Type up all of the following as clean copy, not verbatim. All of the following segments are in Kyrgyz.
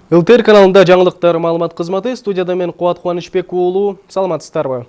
ЛТР каналында жаңылыктар маалымат кызматы, студияда мен Куат Кубанычбек уулу, саламатсыздарбы?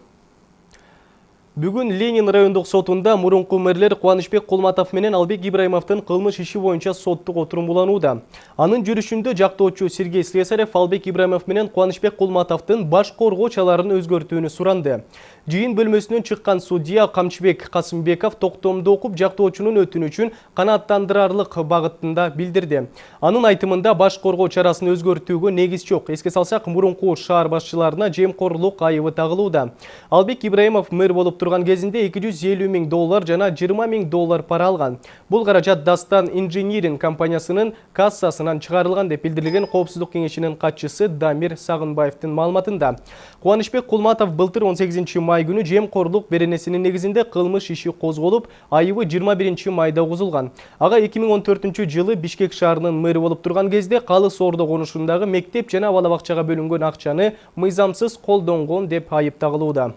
Бүгін Ленин райондық сотында мурунку мэрлер Кубанычбек Кулматов менен Албек Ибраимовдун кылмыш иши боюнча соттук отурумбуланууда. Анын жүрүшүндө жактоочу Сергей Слесарев Албек Ибраимов менен Кубанычбек Кулматовдун баш коргоо чаларын өзгөртүүнү суранды. Жыйын бөлмөсүнөн чыккан судья Камчыбек Касымбеков токтомду окуп жактоочунун өтүнүчүн канааттандырарлык багытында билдирди. Анын айтымында баш коргоо чарасын өзгөртүүгө негиз жок. Эске салсак, мурунку шаар башчыларына жемкорлук айыбы тагылууда. Албек Ибраимов мэр болуп турган кезинде $250 000 жана $20 000 пара алган. Бул каражат Дастан Инжиниринг компаниясынын кассасынан чыгарылган деп билдирилген Коопсуздук кеңешинин катчысы Дамир Сагынбаевдин маалыматында. Кубанычбек Кулматов былтыр 18 май күнү жемкорлук беренесинин негизинде кылмыш иши козголуп, айыбы 21 майда угузулган. Ага 2014 жылы Бишкек шаарынын мэри болуп турган кезде Калыс Ордо конушундагы мектеп жана бала бакчага бөлүнгөн акчаны мыйзамсыз колдонгон деп айып тагылууда.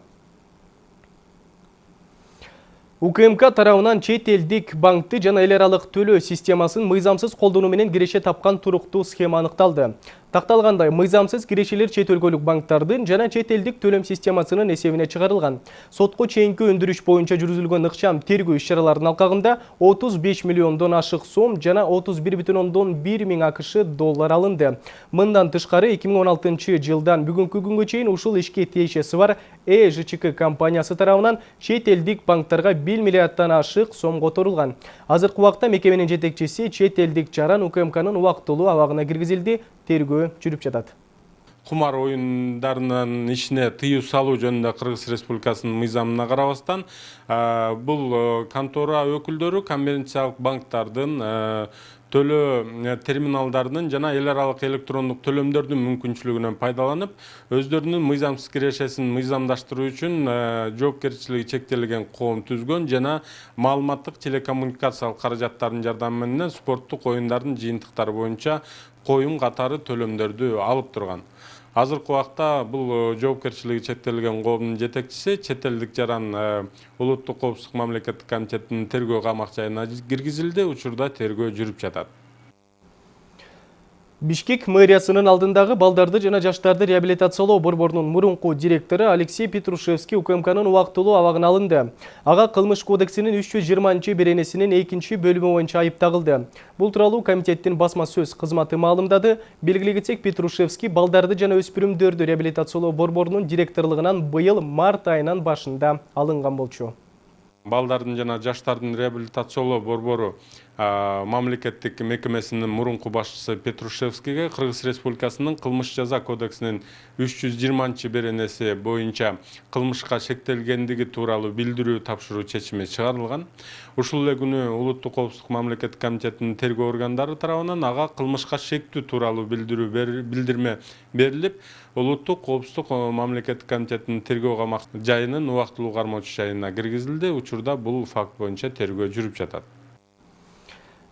УКМК тарабынан чет элдик банкты жана эл аралык төлөө системасын мыйзамсыз колдонуу менен киреше тапкан туруктуу схема аныкталды. Такталгандай, мыйзамсыз кирешелер чет өлкөлүк банктардын жана чет элдик төлөм системасынын эсебине чыгарылган. Сотко чейинки өндүрүш боюнча жүргүзүлгөн ыкчам тергөө иш-чараларынын алкагында 35 миллиондон ашык сом жана 31,1 миң АКШ доллар алынды. Мындан тышкары 2016 жылдан бүгүнкү күнгө чейин ушул ишке тиешеси бар ЖЧК компаниясы тарабынан чет элдик банктарга 1 миллиарддан ашык сом которулган. Азыркы убакта мекеменин жетекчиси чет элдик жаран УКМКнын убактылуу абагына киргизилди. Тергөө жүрүп жатат. Кумар оюндарынын ишине тыюу салуу жөнүндө Кыргыз Республикасынын мыйзамына карабастан, бул контора өкүлдөрү коммерциялык банктардын төлөө терминалдарынын жана эл аралык электрондук төлөмдөрдүн мүмкүнчүлүгүнөн пайдаланып, өздөрүнүн мыйзамсыз кирешесин мыйзамдаштыруу үчүн жоопкерчилиги чектелген коом түзгөн жана маалыматтык телекоммуникациялык каражаттардын жардамы менен спорттук оюндардын жыйынтыктары боюнча коюм катары төлөмдөрдү алып турган. Азыркы убакта бул жоопкерчилиги чектелген коомдун жетекчиси чет элдик жаран Улуттук коопсуздук мамлекеттик комитетинин тергөө камак жайына киргизилди. Учурда тергөө жүрүп жатат. Бишкек мэриясынын алдындагы балдарды жана жаштарды реабилитациялоо борборунун мурунку директору Алексей Петрушевский УКМКнын убактылуу абагына алынды. Ага кылмыш кодексинин 320 беренесинин 2 бөлүмү боюнча айып тагылды. Бул тууралуу комитеттин басма сөз кызматы маалымдады. Белгилей кетсек, Петрушевский балдарды жана өспүрүмдөрдү реабилитациялоо борборунун директорлугунан быйыл март айынын башында алынган болчу. Балдардын жана жаштардын реабилитациялоо борбору мамлекеттик мекемесинин мурунку башчысы Петрушевскийге Кыргыз Республикасынын кылмыш жаза кодексинин 320 беренеси боюнча кылмышка шектелгендиги тууралуу билдирүү тапшыруу чечими чыгарылган. Ушул эле күнү Улуттук коопсуздук мамлекеттик комитетинин тергөө органдары тарабынан ага кылмышка шектүү тууралуу билдирме берилип, Улуттук коопсуздук мамлекеттик комитетинин тергөө камак жайынын убактылуу кармоочу жайына киргизилди. Учурда бул факт боюнча тергөө жүрүп жатат.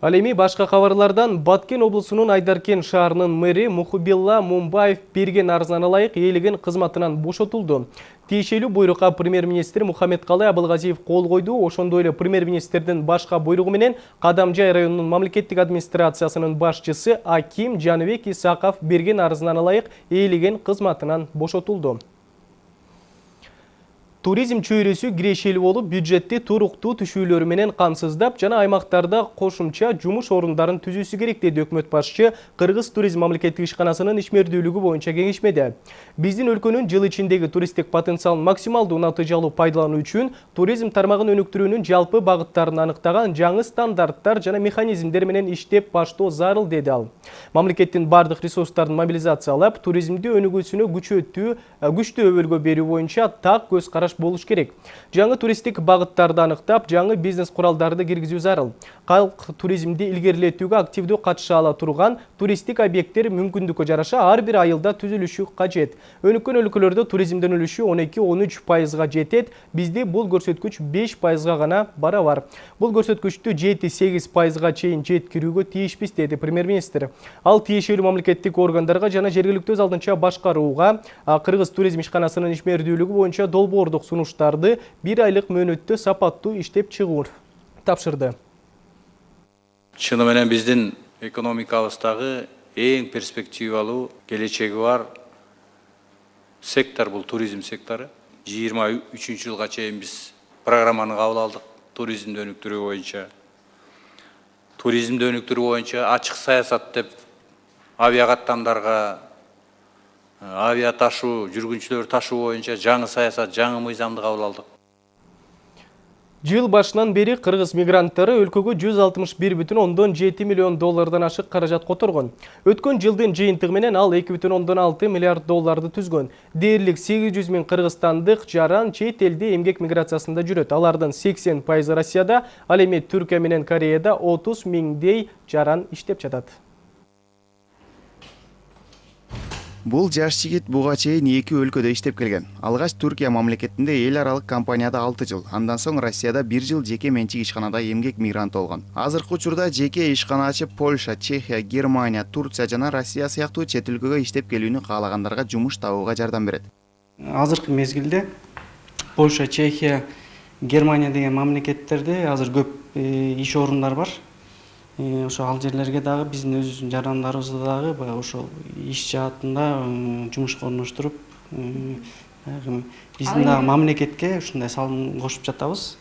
Ал эми башка кабарлардан Баткен облусунун Айдаркен шаарынын мэри Мухубилла Мумбаев берген арызына ылайык ээлеген кызматынан бошотулду. Тиешелүү буйрукка премьер-министр Мухаммедкалый Абылгазиев кол койду. Ошондой эле премьер-министрдин башка буйругу менен Кадамжай районунун мамлекеттик администрациясынын башчысы Аким Жаныбек Исаков берген арызынан ылайык ээлеген кызматынан бошотулду. Туризм чөйрөсү кирешелүү болуп, бюджетти туруктуу түшүүлөр менен камсыздап жана аймактарда кошумча жумуш орундарын түзүүсү керек деди өкмөт башчы Кыргыз туризм мамлекеттик ишканасынын ишмердүүлүгү боюнча кеңешмеде. Биздин өлкөнүн жыл ичиндеги туристтик потенциалын максималдуу натыйжалуу пайдалануу үчүн туризм тармагын өнүктүрүүнүн жалпы багыттарын аныктаган жаңы стандарттар жана механизмдер менен иштеп баштоо зарыл деди ал. Мамлекеттин бардык ресурстарын мобилизациялап, туризмди өнүгүүсүнө күчтүү өбөлгө берүү боюнча так көз караш болуш керек. Жаңы туристтик багыттарды аныктап, жаңы бизнес куралдарды киргизүү зарыл. Калк туризмди илгерилетүүгө активдүү катыша ала турган туристтик объекттер мүмкүндүккө жараша ар бир айылда түзүлүшү кажет. Өнүккөн өлкөлөрдө туризмдин үлүшү 12-13%га жетет. Бизде бул көрсөткүч 5%га гана барабар. Бул көрсөткүчтү 7-8%га чейин жеткирүүгө тийишпиз деди премьер-министр. Ал тиешелүү мамлекеттик органдарга жана жергиликтүү өз алдынча башкарууга Кыргыз туризм ишканасынын ишмердүүлүгү боюнча долбоордук сунуштарды 1 айлык мөөнөттө сапаттуу иштеп чыгууну тапшырды. Чыны менен биздин экономикабыздагы эң перспективалуу келечеги бар сектор бул туризм сектору. 23 жылга чейин биз программаны кабыл алдык. Туризмди өнүктүрүү боюнча. Туризмди өнүктүрүү боюнча ачык саясат деп авиакаттамдарга авиа ташуу, жүргүнчүлөр ташуу боюнча жаңы саясат, жаңы мыйзамды кабыл алдык. Жыл башынан бери кыргыз мигранттары өлкөгө 161,7 миллион доллардан ашык каражат которгон. Өткөн жылдын жыйынтыгы менен ал 2,6 миллиард долларды түзгөн. Дээрлик 800 миң кыргызстандык жаран чет элде эмгек миграциясында жүрөт. Алардын 80% Россияда, ал эми Түркия менен Кореяда 30 миңдей жаран иштеп жатат. Бул жаш жигит буга чейин 2 өлкөдө иштеп келген. Алгач Түркия мамлекетинде эл аралык компанияда 6 жыл, андан соң Россияда 1 жыл жеке менчик ишканада эмгек мигрант болгон. Азыркы учурда жеке ишкана ачып Польша, Чехия, Германия, Турция жана Россия сыяктуу чет өлкөгө иштеп келүүнү каалагандарга жумуш табууга жардам берет. Азыркы мезгилде Польша, Чехия, Германия деген мамлекеттерде азыр көп иш орундар бар. Ошо ал жерлерге дагы биздин өз жарандарыбызды дагы ошол иш жаатында жумушка орноштуруп, биздин дагы мамлекетке ушундай салым кошуп жатабыз.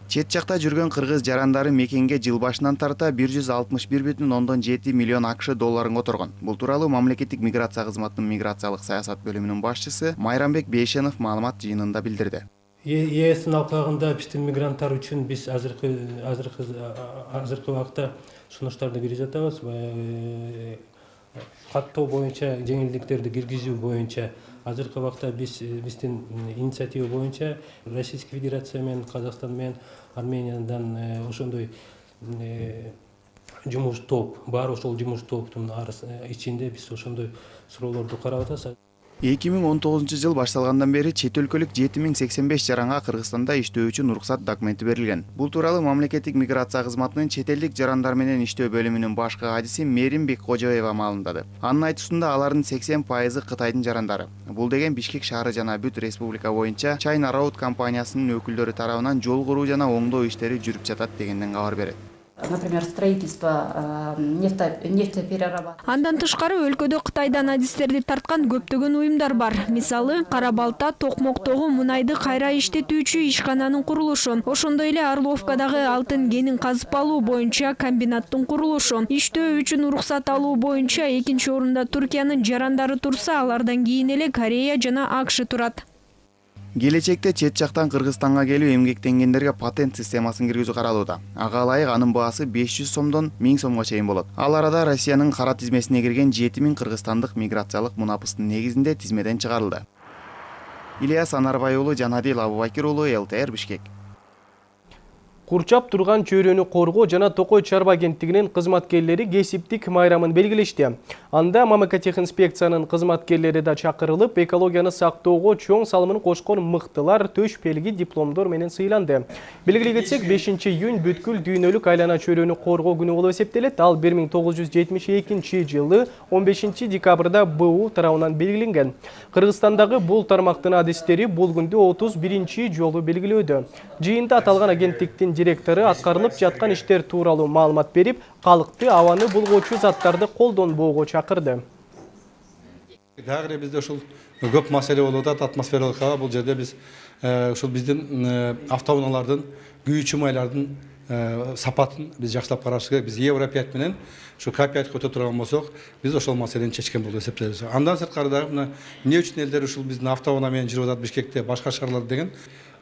Чет жакта жүргөн кыргыз жарандары мекенге жыл башынан тарта 161,7 миллион АКШ долларын которгон. Бул тууралуу мамлекеттик миграция кызматынын миграциялык саясат бөлүмүнүн башчысы Майрамбек Бейшенов маалымат жыйынында билдирди. ЕСтин алкагында биздин мигранттар үчүн биз азыркы убакта сунуштарды берип жатабыз. Каттоо боюнча жеңилдиктерди киргизүү боюнча азыркы убакта биздин инициатива боюнча Российская Федерация менен, Казакстан менен, Армениядан ошондой жумуш топ бар. Ошол жумуш топтун ичинде биз ошондой суроолорду карап атабыз. 2019 жыл башталгандан бери чет өлкөлүк 7085 жаранга Кыргызстанда иштөө үчүн уруксат документи берилген. Бул тууралуу мамлекеттик миграция кызматынын чет элдик жарандар менен иштөө бөлүмүнүн башкы кадиси Мерим Беккожоева маалымдады. Анын айтуусунда алардын 80% Кытайдын жарандары. Бул деген Бишкек шаары жана бүт республика боюнча China Road компаниясынын өкүлдөрү тарабынан жол куруу жана оңдоо иштери жүрүп жатат дегенден кабар берет. Например, строительство нефтеперерабатывания. Андан тышкары өлкөдө Кытайдан адистерди тарткан көптөгөн уюмдар бар. Мисалы, Кара Балта, Токмоктогу мунайды кайра иштетүүчү ишкананын курулушу, ошондой эле Орловкадагы алтын кенин казып алуу боюнча комбинаттын курулушу, иштөө үчүн уруксат алуу боюнча экинчи орунда Түркиянын жарандары турса, алардан кийин эле Корея жана АКШ турат. Келечекте чет жактан Кыргызстанга келүү эмгектенгендерге патент системасын киргизүү каралууда. Ага ылайык анын баасы 500 сомдон 1000 сомго чейин болот. Ал арада Россиянын кара тизмесине кирген 7000 кыргызстандык миграциялык мунапыстын негизинде тизмеден чыгарылды. Ильяс Анарбай уулу, Жанадил Абубакир уулу, ЛТР Бишкек. Курчап турган чөйрөнү коргоо жана Токой чарба кенттигинин кызматкерлери кесиптик майрамын белгилешти. Анда мамлекеттик кызматкерлери да чакырылып, экологияны сактоого чоң салымын кошкон мыктылар төш белги дипломдор менен сыйланды. Белгилей кетсек, 5-июнь бүткүл дүйнөлүк айлана чөйрөнү коргоо күнү болуп эсептелет. Ал 1972 жылы 15 декабрда БУ тарабынан белгиленген. Кыргызстандагы бул тармактын адистери бул күндү 31 жолу белгилөөдө. Жыйында аталган агенттиктин директору аткарылып жаткан иштер тууралуу маалымат берип, калкты абаны булгоочу заттарды колдонбоого чакырды. Дагы бизде ушул көп маселе болуп атат, атмосфералык аба. Бул жерде биз ушул биздин автоунаалардын, күйүүчү майлардын сапатын биз жакшылап караш керек. Биз Евро 5 менен ушу К5 өтө турган болсок, биз ошол маселени чечкен болуп эсептейбиз. Андан сырткары дагы эмне үчүн элдер ушул биздин автоунаа менен жүрүп атат Бишкекте, башка шаарларда деген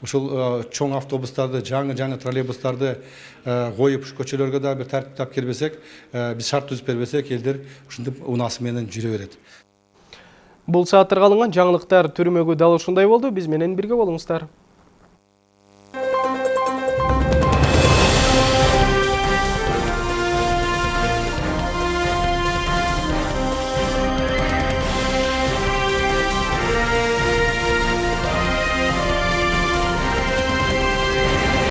ушул чоң автобустарды, жаңы троллейбустарды коюп көчөлөргө дагы бир тартиптап келбесек, биз шарт түзүп бербесек, элдер ушинтип унаасы менен жүрө берет. Бул сааттарга алынган жаңылыктар түрмөгү дал ушундай болду. Биз менен бирге болуңуздар.